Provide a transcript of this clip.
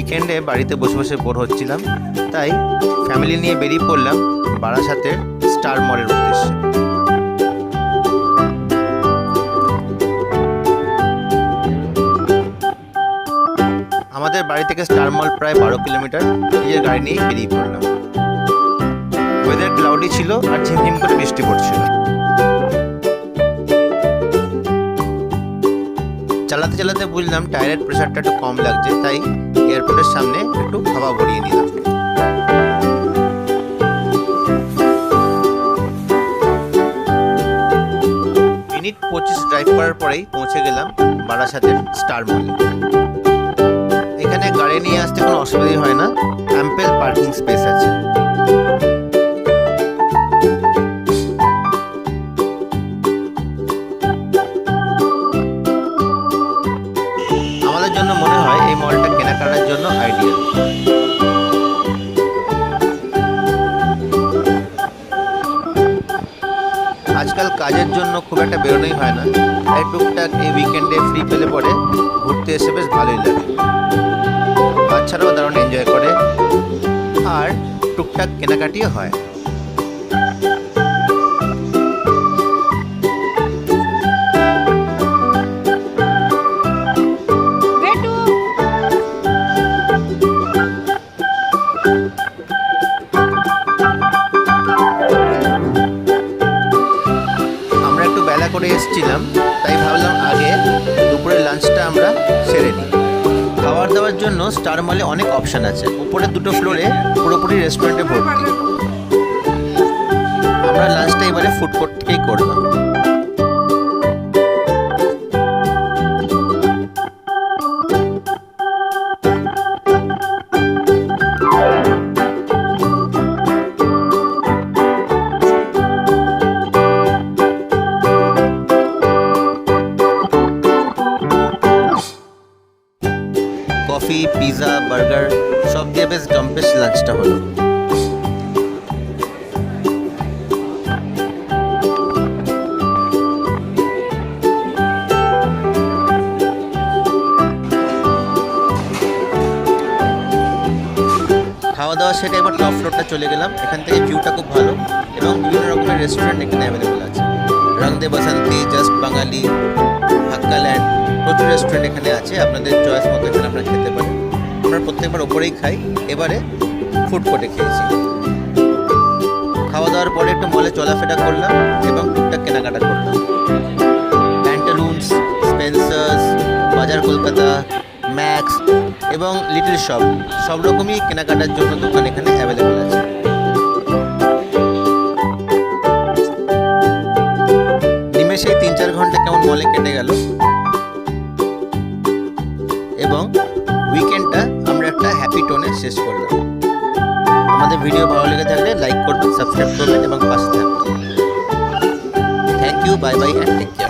উইকেন্ডে বাড়িতে বসে বসে বোর হচ্ছিলাম, তাই ফ্যামিলি নিয়ে বেরিয়ে পড়লাম বারাসাতের স্টার মলের উদ্দেশ্যে। আমাদের বাড়ি থেকে স্টার মল প্রায় 12 কিলোমিটার। নিজের গাড়ি নিয়ে বেরিয়ে পড়লাম। ওয়েদার ক্লাউডি ছিল আর ঝিমঝিম করে বৃষ্টি পড়ছিল। চালাতে চালাতে বুঝলাম টায়ারের প্রেশারটা একটু কম লাগছে, তাই এয়ারপোর্টের সামনে একটু হাওয়া ভরিয়ে নিলাম। মিনিট 25 ড্রাইভ করার পরেই পৌঁছে গেলাম বারাসাতের স্টার মলে। এখানে গাড়ি নিয়ে আসতে কোনো অসুবিধা হয় না, অ্যাম্পেল পার্কিং স্পেস আছে। আমাদের জন্য মনে হয় এই মলটা কেনাকাটার জন্য আইডিয়াল। আজকাল কাজের জন্য খুব একটা বেরোনোই হয় না, তাই টুকটাক এই উইকেন্ডে ফ্রি পেলে পরে ঘুরতে এসে বেশ ভালোই লাগে। বাচ্চারাও দারুণ এনজয় করে আর টুকটাক কেনাকাটিও হয়। আমরা একটু বেলা করে এসেছিলাম, তাই ভাবলাম আগে দুপুরের লাঞ্চটা আমরা সেরে নিই। খাবার দাবার জন্য স্টার মলে অনেক অপশন আছে। উপরে দুটো ফ্লোরে পুরোপুরি রেস্টুরেন্টে ভর্তি। আমরা লাঞ্চটা এবারে ফুড কোর্ট থেকেই করলাম। কফি, পিৎজা, বার্গার সব দিয়ে বেশ জম্পেশ লাঞ্চটা হলো। খাওয়া দাওয়া সেরে এবার টপ ফ্লোরটা চলে গেলাম। এখান থেকে ভিউটা খুব ভালো এবং বিভিন্ন রকমের রেস্টুরেন্ট এখানে অ্যাভেলেবল আছে। রং দে বসন্তি, জাস্ট বাঙালি, হাক্কা ল্যান্ড, প্রচুর রেস্টুরেন্ট এখানে আছে। আপনাদের চয়েস মতো এখানে আপনারা খেতে পারেন। আমরা প্রত্যেকবার ওপরেই খাই, এবারে ফুড কোর্টে খেয়েছি। খাওয়া দাওয়ার পরে একটু মলে চলাফেরা করলাম এবং টুকটাক কেনাকাটা করলাম। প্যান্টালুন্স, স্পেন্সার্স, বাজার কলকাতা, ম্যাক্স এবং লিটল শপ সব রকমই কেনাকাটার জন্য দোকান এখানে অ্যাভেলেবল আছে। নিমেষেই 3-4 ঘন্টা কেমন মলে কেটে গেল এবং উইকেন্ডটা আমরা একটা হ্যাপি টোনে শেষ করলাম। আমাদের ভিডিও ভালো লেগে থাকলে লাইক করবেন, সাবস্ক্রাইব করবেন এবং পাশে থাকবেন। Thank you, bye bye and take care.